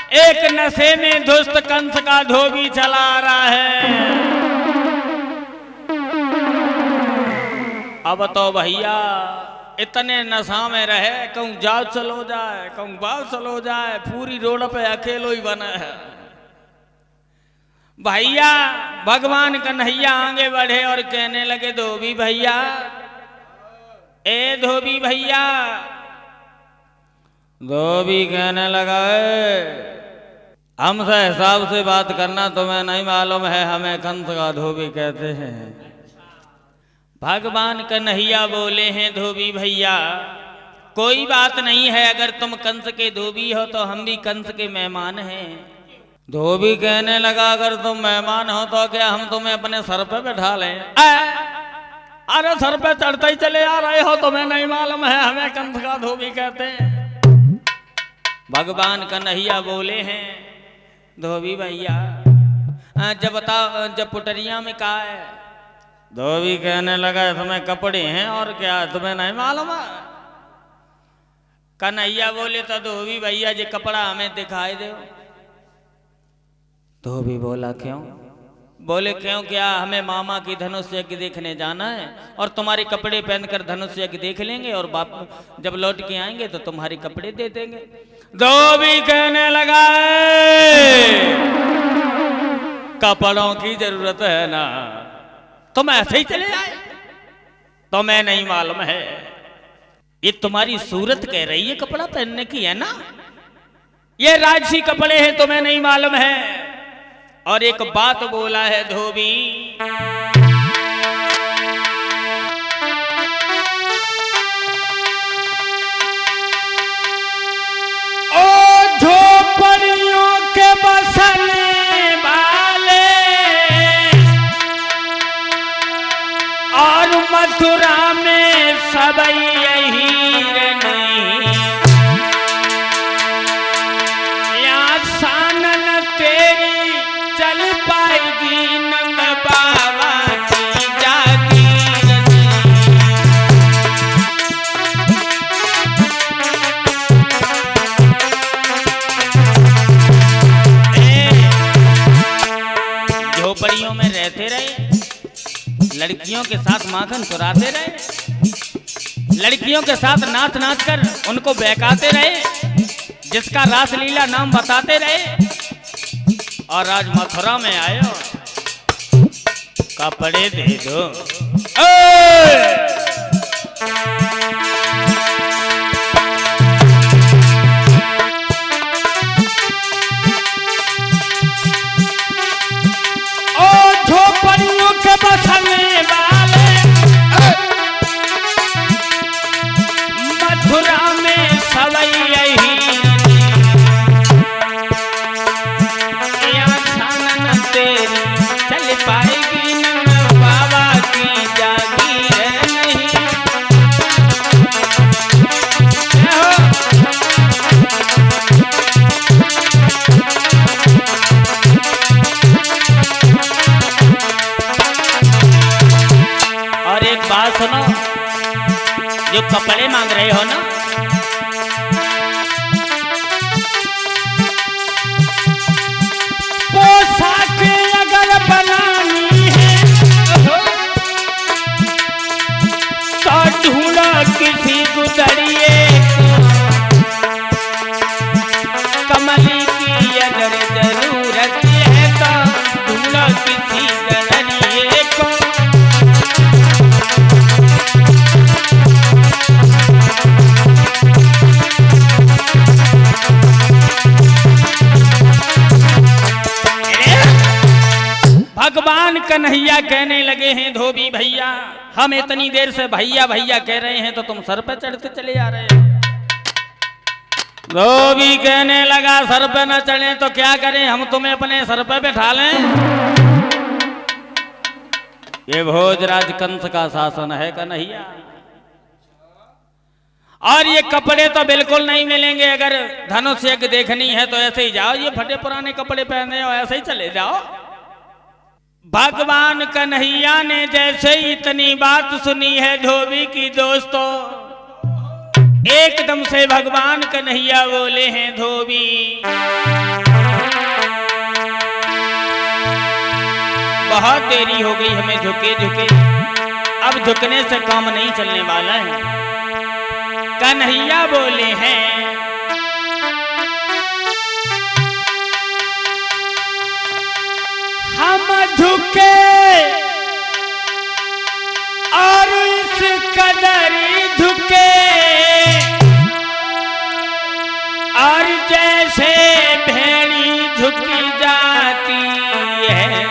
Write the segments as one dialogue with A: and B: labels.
A: एक नशे में दुष्ट कंस का धोबी चला आ रहा है। अब तो भैया इतने नशा में रहे, कहूं जाओ चलो जाए, कहूं बाव चलो जाए, पूरी रोड पे अकेलो ही बना है। भैया भगवान कन्हैया आगे बढ़े और कहने लगे, धोबी भैया, ए धोबी भैया। धोबी कहने लगा, हमसे हिसाब से बात करना तुम्हें नहीं मालूम है, हमें कंस का धोबी कहते हैं। भगवान कन्हैया बोले हैं, धोबी भैया कोई बात नहीं है, अगर तुम कंस के धोबी हो तो हम भी कंस के मेहमान हैं। धोबी कहने लगा, अगर तुम मेहमान हो तो क्या हम तुम्हें अपने सर पे बैठा लें? अरे सर पे चढ़ते ही चले आ रहे हो, तुम्हें नहीं मालूम है हमें कंस का धोबी कहते हैं। भगवान कन्हैया बोले हैं, धोबी भैया जब बताओ, जब पुटरिया में कहा है? धोबी कहने लगा, इसमें कपड़े हैं और क्या तुम्हें नहीं मालूम है? कन्हैया बोले, तो धोबी भैया ये कपड़ा हमें दिखाई दो। धोबी बोला, क्यों? बोले, क्यों क्या हमें मामा की धनुष यज्ञ देखने जाना है और तुम्हारे कपड़े पहनकर धनुष यज्ञ देख लेंगे और बाप जब लौट के आएंगे तो तुम्हारे कपड़े दे देंगे। धोबी कहने लगा, कपड़ों की जरूरत है ना, तुम ऐसे ही चले आए, तुम्हें नहीं मालूम है ये तुम्हारी सूरत कह रही है कपड़ा पहनने की, है ना? ये राजसी कपड़े हैं, तुम्हें नहीं मालूम है। और एक बात बोला है धोबी, ओ झोपड़ियों के बसने वाले और मथुरा में सब यही नहीं, यहाँ सानन तेरी चल पाएगी नंद बाबा की जागीर नहीं। झोपड़ियों में रहते रहे, लड़कियों के साथ माखन चुराते रहे, लड़कियों के साथ नाच नाच कर उनको बहकाते रहे, जिसका रासलीला नाम बताते रहे। और आज मथुरा में आए हो, कपड़े दे दो। ओ झोपड़ियों के बसने वाले मथुरा में सवई यही, चल पाएगी नंद बाबा की जागीर नहीं। और एक बात सुनो, जो कपड़े मांग रहे हो ना, पोशाक अगर बनानी है तो ढूंढो किसी गुदड़िए को, कमली की अगर जरूरत है तो ढूंढो किसी गड़रिए को। भगवान कन्हैया कहने लगे हैं, धोबी भैया हम इतनी देर से भैया भैया कह रहे हैं तो तुम सर पे चढ़ते चले आ रहे हो। धोबी कहने लगा, सर पे न चढ़े तो क्या करें, हम तुम्हें अपने सर पे बैठा लें? ये भोजराज कंस का शासन है कन्हैया, और ये कपड़े तो बिल्कुल नहीं मिलेंगे। अगर धनुष यज्ञ देखनी है तो ऐसे ही जाओ, ये फटे पुराने कपड़े पहने हो ऐसे ही चले जाओ। भगवान कन्हैया ने जैसे ही इतनी बात सुनी है धोबी की, दोस्तों एकदम से भगवान कन्हैया बोले हैं, धोबी बहुत देरी हो गई हमें झुके झुके, अब झुकने से काम नहीं चलने वाला है। कन्हैया बोले हैं हम झुके और इस कदर झुके, और जैसे भेड़ी झुकी जाती है,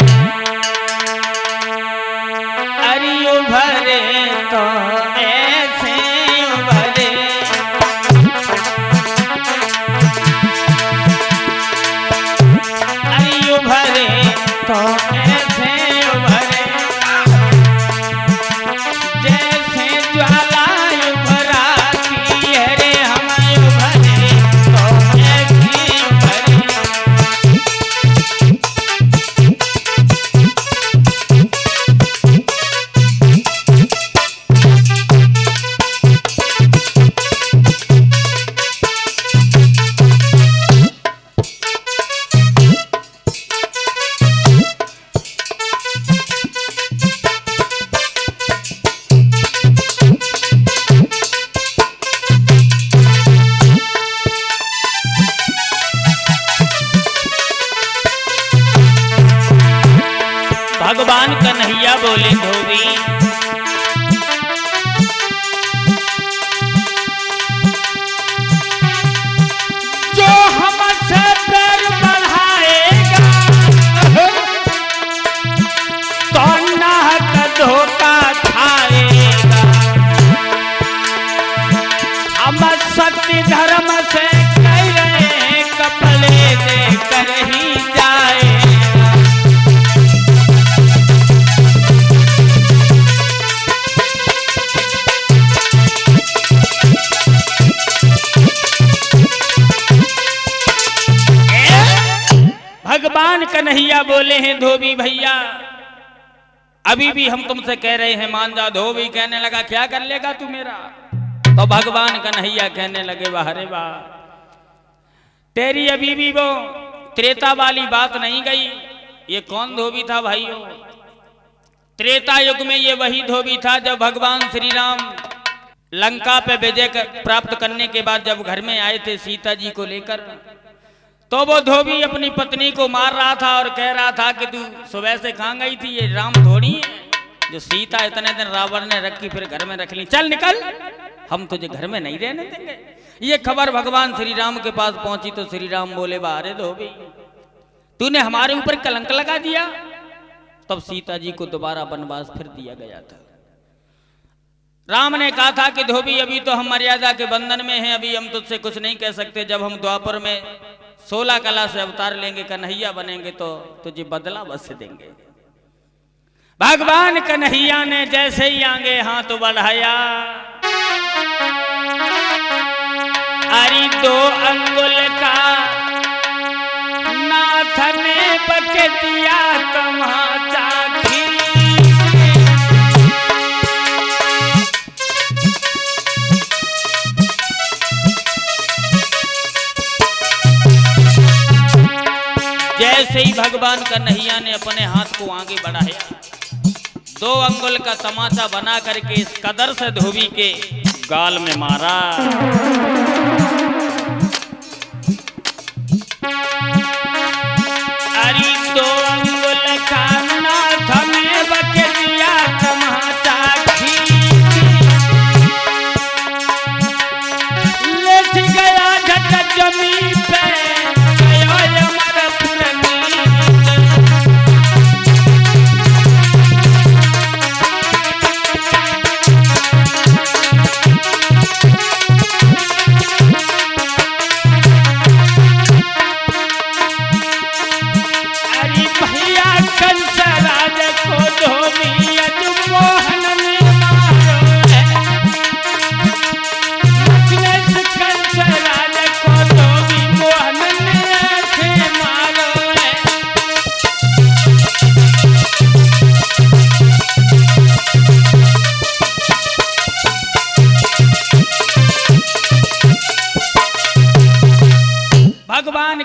A: अरे उभरे तो ऐसे उभरे, अरे उभरे तो ऐसे उभरे, जैसे ज्वाला उभराती है रे, हम उभरे तो ऐसे उभरे। भगवान कन्हैया बोले धोबी जो हमसे पैर बढ़ाएगा तो नाहक धोखा खाएगा, हम सत्य धर्म से कह रहे कपड़े देकर ही जाएगा। भगवान कन्हैया बोले हैं धोबी भैया अभी भी हम तुमसे कह रहे हैं मान जा। धोबी कहने लगा क्या कर लेगा तू मेरा? तो भगवान कन्हैया कहने लगे वाह रे वाह, तेरी अभी भी वो त्रेता वाली बात नहीं गई। ये कौन धोबी था भाइयों? त्रेता युग में ये वही धोबी था जब भगवान श्री राम लंका पे विजय प्राप्त करने के बाद जब घर में आए थे सीता जी को लेकर, तो वो धोबी अपनी पत्नी को मार रहा था और कह रहा था कि तू सुबह से कहाँ गई थी? ये राम थोड़ी है जो सीता इतने दिन रावण ने रखी फिर घर में रख ली, चल निकल, हम तुझे घर में नहीं रहने देंगे। ये खबर भगवान श्री राम के पास पहुंची तो श्री राम बोले वाह रे धोबी, तूने हमारे ऊपर कलंक लगा दिया। तब सीता जी को दोबारा वनवास फिर दिया गया था। राम ने कहा था कि धोबी अभी तो हम मर्यादा के बंधन में हैं, अभी हम तुझसे कुछ नहीं कह सकते। जब हम द्वापर में 16 कला से अवतार लेंगे, कन्हैया बनेंगे तो तुझे बदला अवश्य देंगे। भगवान कन्हैया ने जैसे ही आगे हाथ बढ़ाया, अरे 2 अंगुल का नाथ ने बक दिया तमाचा जैसे ही भगवान कन्हैया ने अपने हाथ को आगे बढ़ाया, 2 अंगुल का तमाचा बना करके इस कदर से धोबी के गाल में मारा। अरे 2 अंगुल का नाथ में बक दिया तमाचा लेट गया झट जमीन पे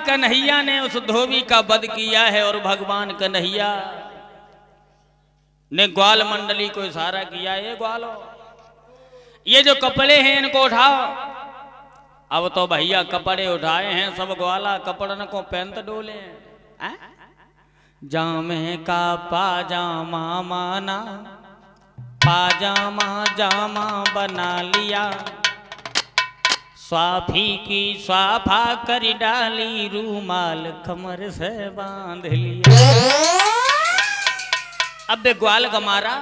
A: कन्हैया ने उस धोबी का वध किया है। और भगवान कन्हैया ने ग्वाल मंडली को इशारा किया, ये ग्वालो ये जो कपड़े हैं इनको उठाओ। अब तो भैया कपड़े उठाए हैं सब ग्वाला कपड़न को पहनत डोले हैं। जामे का पाजामा माना, पाजामा जामा बना लिया, स्वाफी की स्वाफा कर डाली, रूमाल कमर से बांध लिया। अब बे ग्वाल गमारा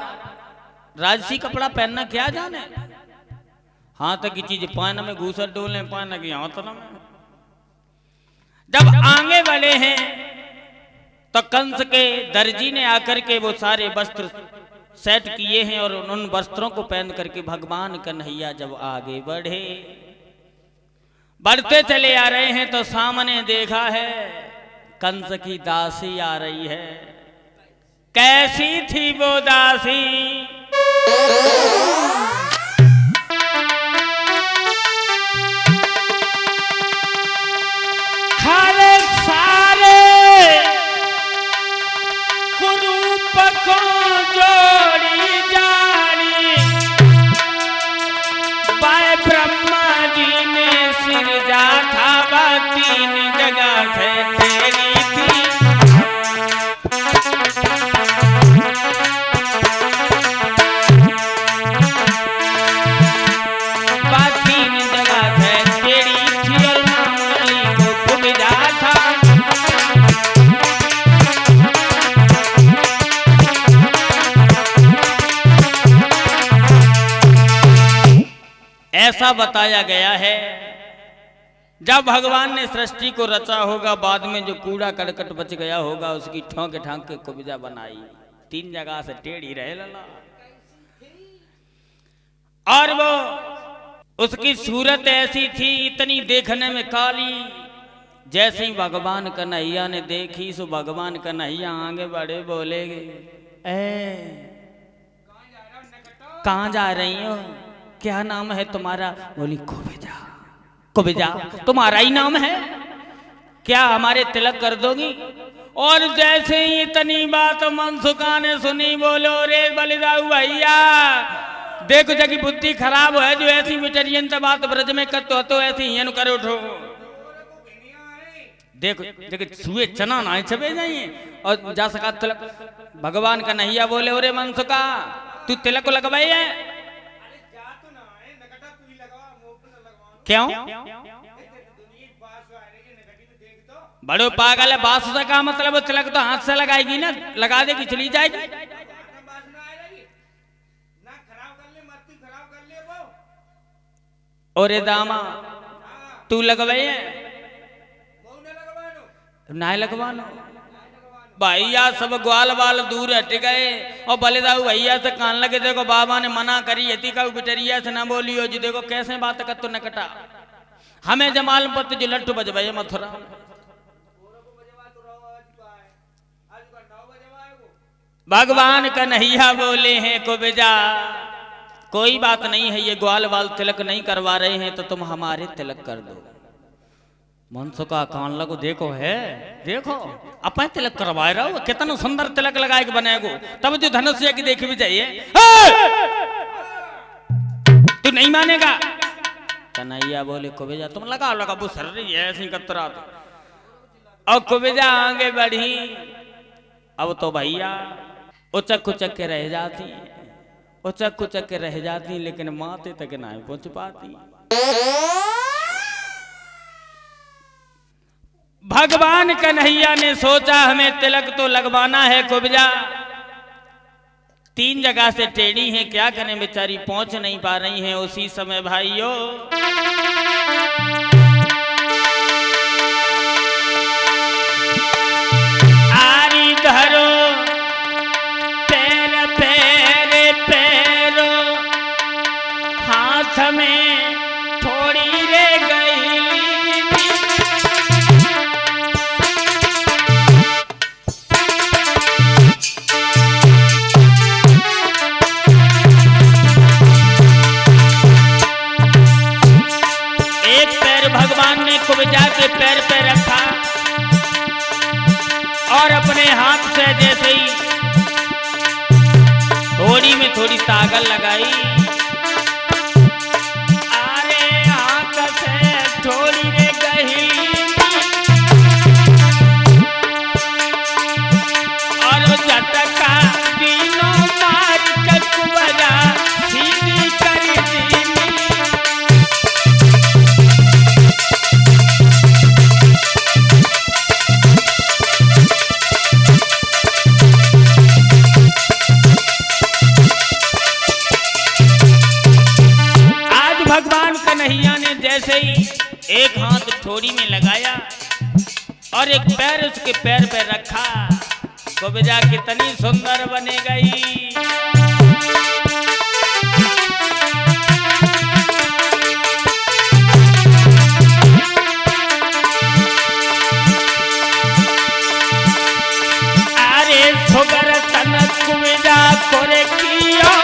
A: राजसी कपड़ा पहनना क्या जाने, हाथ की चीज पान में घूसर डोले, पान की हाथ में। जब आगे बढ़े हैं तो कंस के दर्जी ने आकर के वो सारे वस्त्र सेट किए हैं और उन वस्त्रों को पहन करके भगवान कन्हैया जब आगे बढ़े, बढ़ते चले आ रहे हैं तो सामने देखा है कंस की दासी आ रही है। कैसी थी वो दासी, खाले सारे कुरूप को जोड़ी जाड़ी, बाय ब्रह्मा जी ने सिरजा था, वह तीन जगह से तेरी थी। ऐसा बताया गया है जब भगवान ने सृष्टि को रचा होगा, बाद में जो कूड़ा करकट बच गया होगा उसकी ठोंक ठांक के कुब्जा बनाई, तीन जगह से टेढ़ी रहे लला। और वो उसकी सूरत ऐसी थी इतनी देखने में काली, जैसे ही भगवान कन्हैया ने देखी सो भगवान कन्हैया आगे बढ़े, बोले कहाँ जा रही हो, क्या नाम है तुम्हारा? बोली कुब्जा। कुब्जा तुम्हारा ही नाम है क्या, हमारे तिलक कर दोगी? और जैसे ही इतनी बात मनसुखा ने सुनी, बोलो रे बलिदाऊ भैया, देखो जगी बुद्धि खराब है, जो ऐसी मिटरियन बात ब्रज में कर तो ऐसी ही करे उठो। देखो देखो सुए चना ना छपे जाइए और जा सका तिलक। भगवान का नैया बोले, ओरे मनसुखा तू तिलक को लगवाई है क्यों? बड़ो पागल है, बास से का मतलब तिलक तो हाथ से लगाएगी ना, लगा देगी चली जाएगी। और दामा तू लगवाए ना लगवानो भैया, सब ग्वाल बाल दूर हट गए और बलिदाऊ भैया से कान लगे, देखो बाबा ने मना करी यति का बिटरिया से ना बोलियो जी, देखो कैसे बात कर तो न कटा, हमें जमाल पत जो लट्टू बजवाए मथुरा। भगवान कन्हैया बोले हैं कुब्जा कोई बात नहीं है, ये ग्वाल बाल तिलक नहीं करवा रहे हैं तो तुम हमारे तिलक कर दो। मनसुखा कान लगो, देखो है देखो अपन तिलक करवाए रहो, कितना सुंदर तिलक लगाए के बनेगो, तब जो धनुष्य की देखी भी चाहिए। तू नहीं मानेगा? कन्हैया बोले कुब्जा तुम लगा लगा वो सर रही है ऐसी कतरा। और कुब्जा आगे बढ़ी, अब तो भैया उचक उचक के रह जाती, उचक उचक के रह जाती, लेकिन माथे तक नहीं पहुंच पाती। भगवान कन्हैया ने सोचा हमें तिलक तो लगवाना है, कुब्जा तीन जगह से टेढ़ी है, क्या करें बेचारी पहुंच नहीं पा रही हैं। उसी समय भाइयों आरी धरो पैर पैर पैरो, हाथ में थोड़ी रे गई, भगवान ने कुब्जा के पैर पे रखा और अपने हाथ से जैसे ही थोड़ी में थोड़ी ताकत लगाई। अरे आंख से थोड़ी रे गही और झटका तीनों मार के कुबजा सीधी कर दी। भगवान कन्हैया ने जैसे ही एक हाथ ठोड़ी में लगाया और एक पैर उसके पैर पे रखा, कुबजा कितनी सुंदर बने गई। अरे सुगर तन कुबजा कोरे किया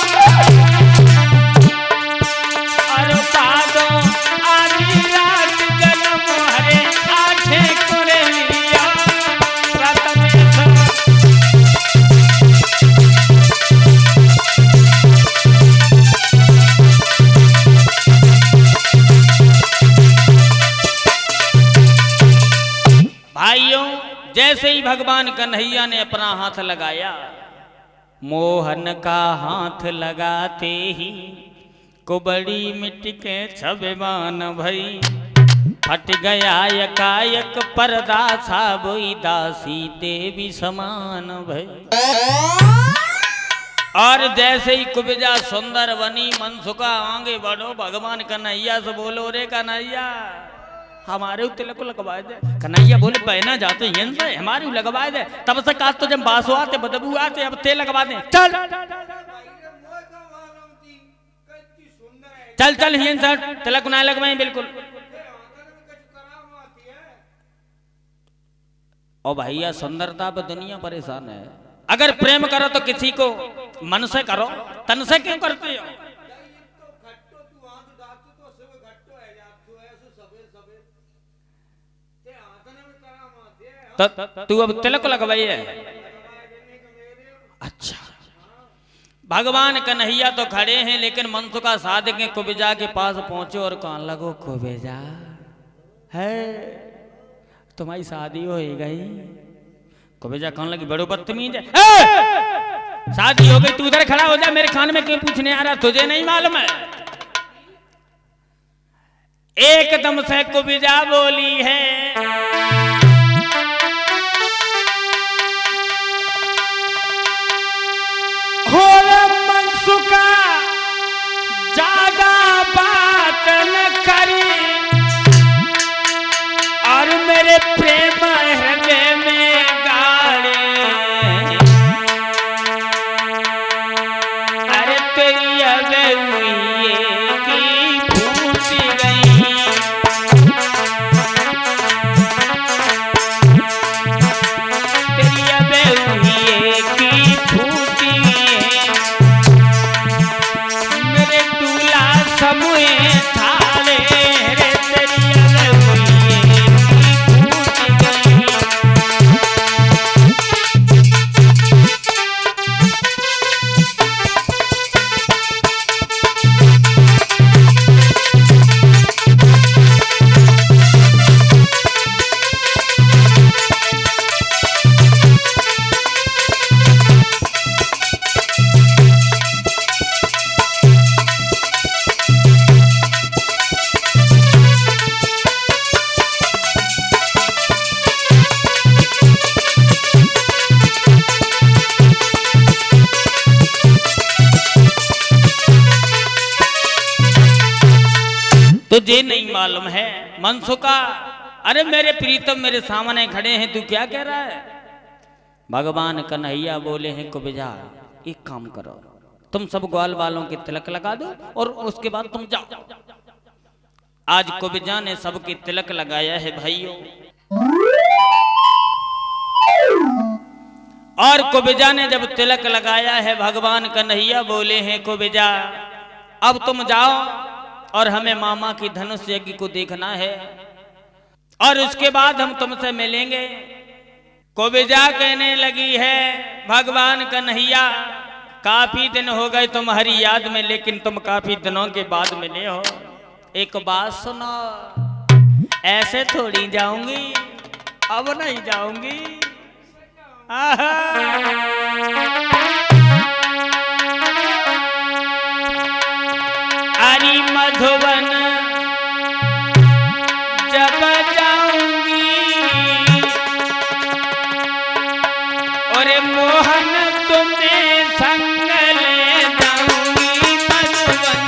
A: जैसे ही भगवान कन्हैया ने अपना हाथ लगाया, मोहन का हाथ लगाते ही कुबड़ी मिट्टी के छबेमान भई, फट गया यकायक पर्दा सा बोई दासी देवी समान भई। और जैसे ही कुबजा सुंदर बनी, मनसुखा आगे बढ़ो, भगवान कन्हैया से बोलो रे कन्हैया हमारे तिलक को लगवाए दे। कन्हैया बोले बहना जाते हैं से हमारे लगवाए दे, तब से काट तो जब बासु आते बदबू आते, अब ते लगवा दे। चल चल चल हियन सर तिलक ना लगवाए बिल्कुल। ओ भैया सुंदरता पे दुनिया परेशान है। अगर प्रेम करो तो किसी को मन से करो, तन से क्यों करते हो? तो तू अब तिलक लगवाई है। अच्छा, भगवान कन्हैया तो खड़े हैं, लेकिन मनसुखा साध के कुबजा के पास पहुंचे और कहने लगो कुबजा है तुम्हारी शादी हो गई। कुबजा कहने लगी बड़ो बदतमीज है, शादी हो गई तू उधर खड़ा हो जा, मेरे खान में क्यों पूछने आ रहा, तुझे नहीं मालूम है? एकदम से कुबजा बोली है, मनसुखा ज्यादा बात न करी और मेरे प्रेम हृदय में गाड़े। अरे तेरी अगुए की फूट गई, तेरी अगुए की फूट गई, मेरे दूल्हा समूह थाले रे तेरी अगुए की फूट गई। तुझे नहीं मालूम है मनसुखा? अरे मेरे प्रीतम मेरे सामने खड़े हैं, तू क्या कह रहा है? भगवान कन्हैया बोले हैं कुबजा एक काम करो, तुम सब ग्वाल वालों के तिलक लगा दो और उसके बाद तुम जाओ। आज कुबजा ने सबके तिलक लगाया है भाइयों, और कुबजा ने जब तिलक लगाया है, भगवान कन्हैया बोले हैं कुबजा अब तुम जाओ और हमें मामा की धनुष यज्ञ को देखना है और उसके बाद हम तुमसे मिलेंगे। कुबजा कहने लगी है भगवान कन्हैया काफी दिन हो गए तुम्हारी याद में, लेकिन तुम काफी दिनों के बाद मिले हो। एक बात सुनो, ऐसे थोड़ी जाऊंगी, अब नहीं जाऊंगी। अरे मधुबन जब जाऊंगी, और मोहन तुम्हें संग ले जाऊंगी मधुबन।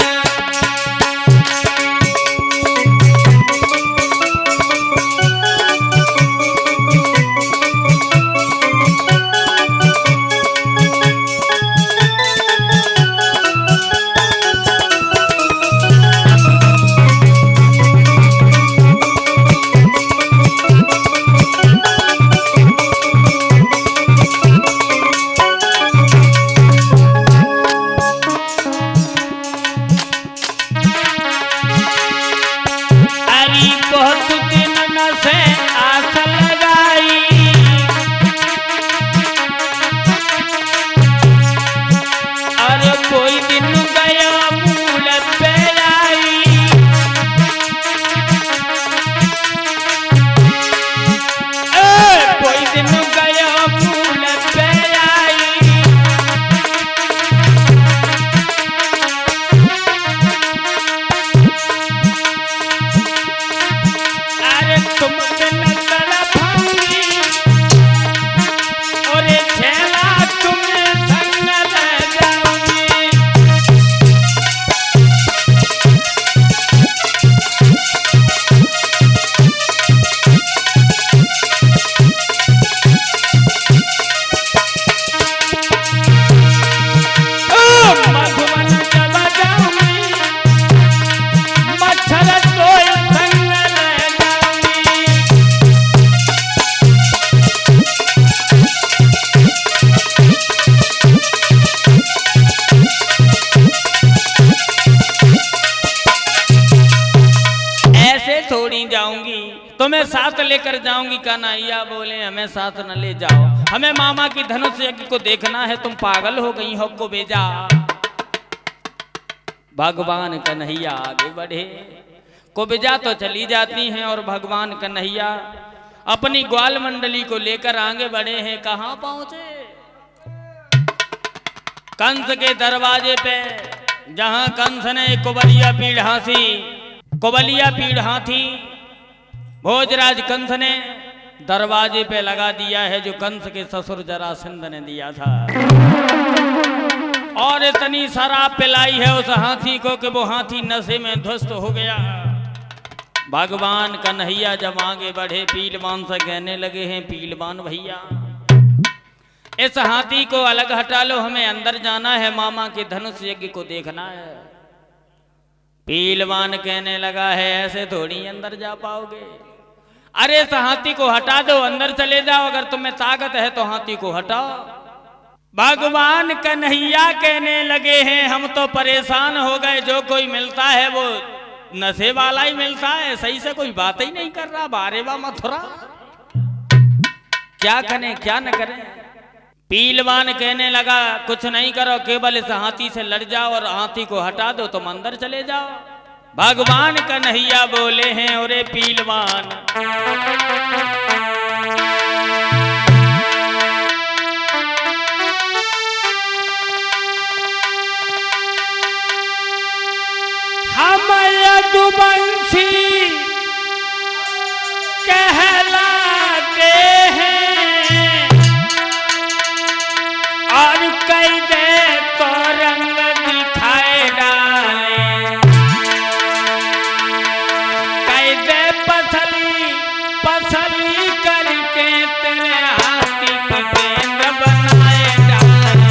A: तुम्हें साथ लेकर जाऊंगी। कन्हैया बोले हमें साथ न ले जाओ, हमें मामा की धनुष यज्ञ को देखना है। तुम पागल हो गई हो को भेजा। भगवान कन्हैया आगे बढ़े, कुब्जा तो चली जाती हैं और भगवान कन्हैया अपनी ग्वाल मंडली को लेकर आगे बढ़े हैं। कहां पहुंचे? कंस के दरवाजे पे, जहां कंस ने कुबलिया पीड़ हाथी, कुबलिया पीड़ हाथी भोजराज कंस ने दरवाजे पे लगा दिया है, जो कंस के ससुर जरासंध ने दिया था। और इतनी शराब पिलाई है उस हाथी को कि वो हाथी नशे में ध्वस्त हो गया। भगवान कन्हैया जब आगे बढ़े, पीलवान से कहने लगे हैं, पीलवान भैया इस हाथी को अलग हटा लो, हमें अंदर जाना है, मामा के धनुष यज्ञ को देखना है। पीलवान कहने लगा है, ऐसे थोड़ी अंदर जा पाओगे। अरे इस हाथी को हटा दो, अंदर चले जाओ, अगर तुम्हें ताकत है तो हाथी को हटाओ। भगवान कन्हैया कहने लगे हैं, हम तो परेशान हो गए, जो कोई मिलता है वो नशे वाला ही मिलता है, सही से कोई बात ही नहीं कर रहा। बारेवा मथुरा क्या करें क्या न करें। पीलवान कहने लगा, कुछ नहीं करो, केवल इस हाथी से लड़ जाओ और हाथी को हटा दो, तुम अंदर चले जाओ। भगवान कन्हैया बोले हैं, अरे पीलवान हम यदुवंशी कहलाते हैं, और कई दे तो रंग दिखाए डाले, कई दे पसली पसली करके तेरे हाथी की केंद्र बनाए डाले।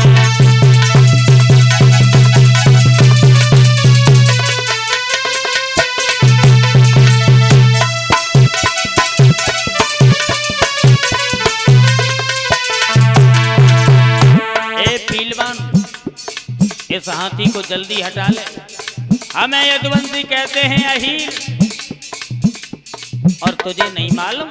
A: इस हाथी को जल्दी हटा ले, हमें यदुवंशी कहते हैं अहीर, और तुझे नहीं मालूम?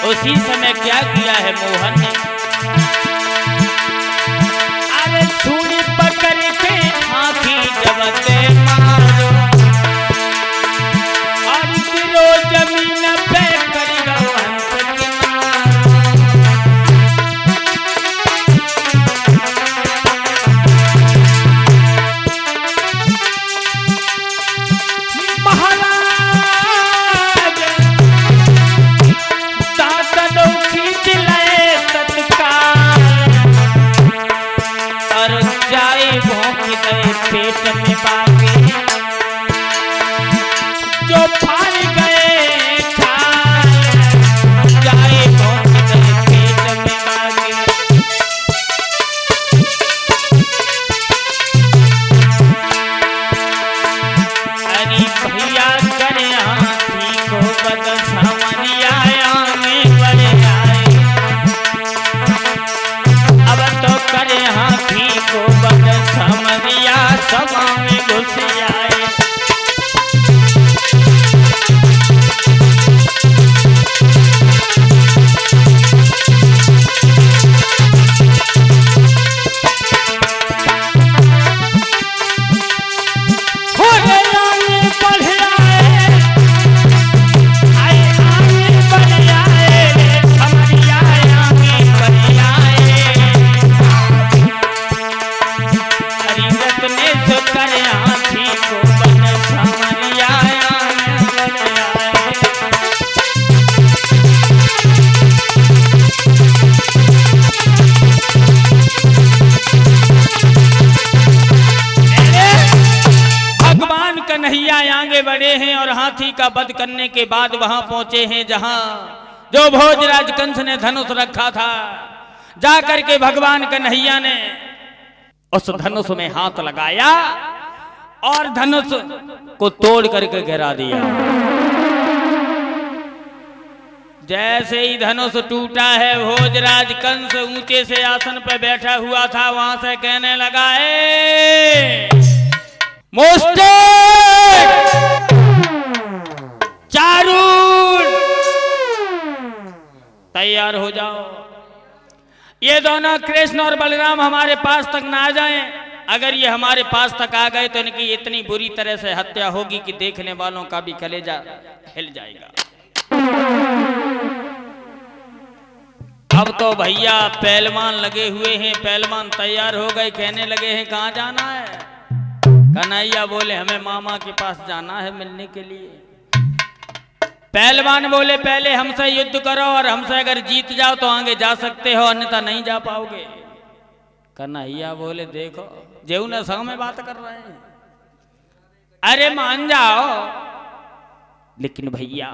A: उसी समय क्या किया है मोहन ने, अरे छुरी पकड़ के आँखी जब ते मारो और गिरो जमीन पे करेगा हंस किनारो। महाराज दांतों खींच ले तत्काल और जाए भोंक गए पेट में बागे, जो फाड़ गए खाल जाए भोंक गए पेट में बागे। अरे भैया करे हाथी को बद सामनिया में बड़े आए, अब तो करे हाथी को बद सामनिया सभा में घुस आए। आगे बढ़े हैं और हाथी का वध करने के बाद वहां पहुंचे हैं जहां जो भोजराज कंस ने धनुष रखा था। जाकर के भगवान कन्हैया ने उस धनुष में हाथ लगाया और धनुष को तोड़ करके गिरा दिया। जैसे ही धनुष टूटा है, भोजराज कंस ऊंचे से आसन पर बैठा हुआ था, वहां से कहने लगा, मोस्टे चारूर तैयार हो जाओ। ये दोनों कृष्ण और बलराम हमारे पास तक ना आ जाएं। अगर ये हमारे पास तक आ गए तो इनकी इतनी बुरी तरह से हत्या होगी कि देखने वालों का भी कलेजा हिल जाएगा। अब तो भैया पहलवान लगे हुए हैं, पहलवान तैयार हो गए, कहने लगे हैं कहाँ जाना है। कन्हैया बोले हमें मामा के पास जाना है मिलने के लिए। पहलवान बोले पहले हमसे युद्ध करो और हमसे अगर जीत जाओ तो आगे जा सकते हो, अन्यथा नहीं जा पाओगे। कन्हैया बोले देखो जेऊ न संग में बात कर रहे हैं, अरे मान जाओ। लेकिन भैया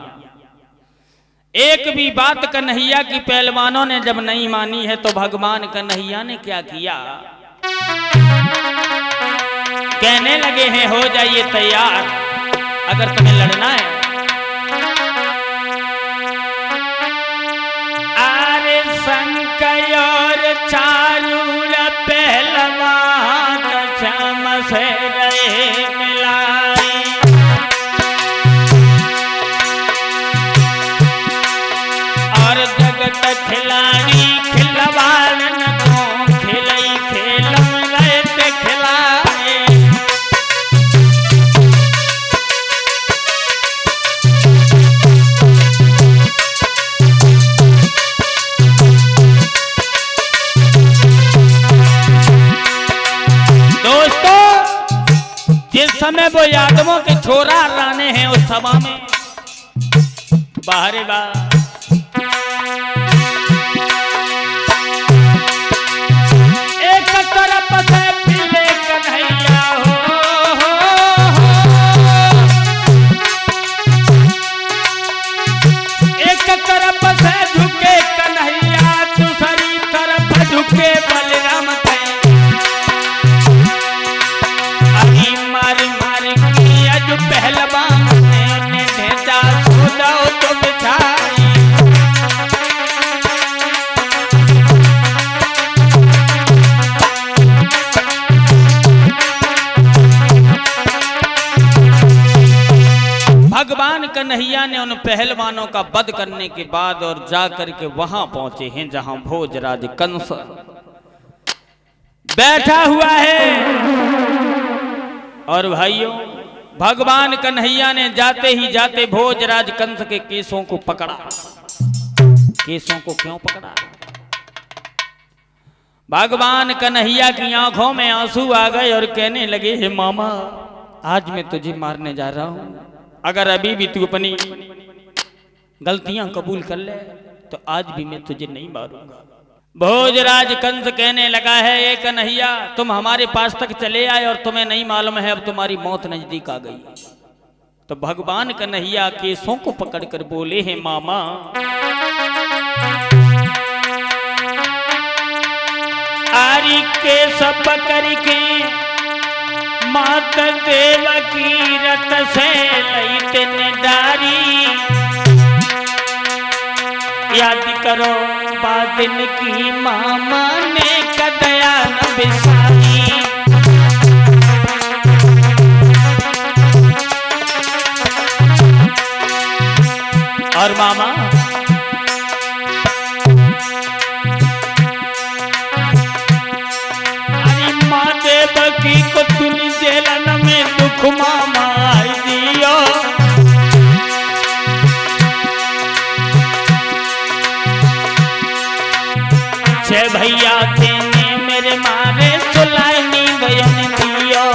A: एक भी बात कन्हैया की पहलवानों ने जब नहीं मानी है तो भगवान कन्हैया ने क्या किया, कहने लगे हैं हो जाइए तैयार अगर तुम्हें लड़ना है। अरे संकय और चारूर पहलवान चम से रहे मिलाई, और जगत खिलाड़ी खिलवाड़ को खिलई खेलम गए ते खिलाए। जिस समय वो यादवों के छोरा राने हैं उस सभा में बाहरे बार एक तरफ से पीले कन्हैया हो, एक तरफ से झुके कन्हैया, दूसरी तरफ झुके बलराम थे। पहलवान ने भेजा सो जाओ तो बिछाई, कन्हैया ने उन पहलवानों का वध करने के बाद और जा करके वहां पहुंचे हैं जहां भोजराज कंस बैठा हुआ है। और भाइयों, भगवान कन्हैया ने जाते ही जाते भोजराज कंस के केसों को पकड़ा। केसों को क्यों पकड़ा? भगवान कन्हैया की आंखों में आंसू आ गए और कहने लगे, हे मामा, आज मैं तुझे मारने जा रहा हूं। अगर अभी भी तू अपनी गलतियां कबूल कर ले तो आज भी मैं तुझे नहीं मारूंगा। भोजराज कंस कहने लगा है, ए कन्हैया, तुम हमारे पास तक चले आए और तुम्हें नहीं मालूम है अब तुम्हारी मौत नजदीक आ गई। तो भगवान कन्हैया केसों को पकड़कर बोले, हे मामा, आरी केस पकड़ के मात देवकी रत से लईते निडारी। याद करो बादिन की मामा ने कदया न बिसारी। और मामा, अरे माँ देवकी को तुम जेलन में दुख मामा दियो। छह भैया तेने मेरे मारे सुलाई नी बयन दियो।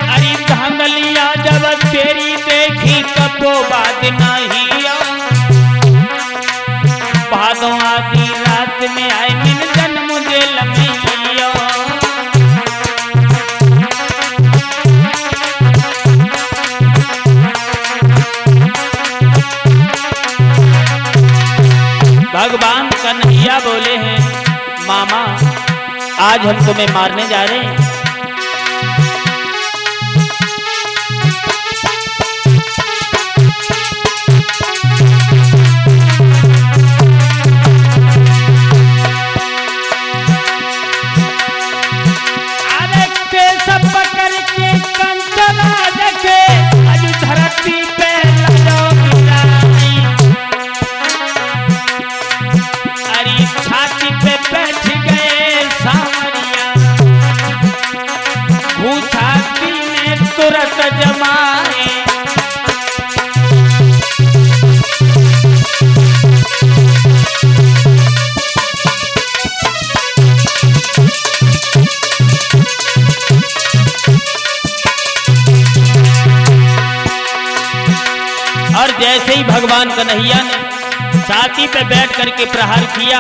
A: अरे धांगलिया जब तेरी देखी कबो बात नहीं भादों आधी रात में आए मिन जन्म मुझे लमियो। भगवान कन्हैया बोले हैं, मामा, आज हम तुम्हें मारने जा रहे हैं। तुरत जमाए और जैसे ही भगवान कन्हैया ने छाती पे बैठ करके प्रहार किया,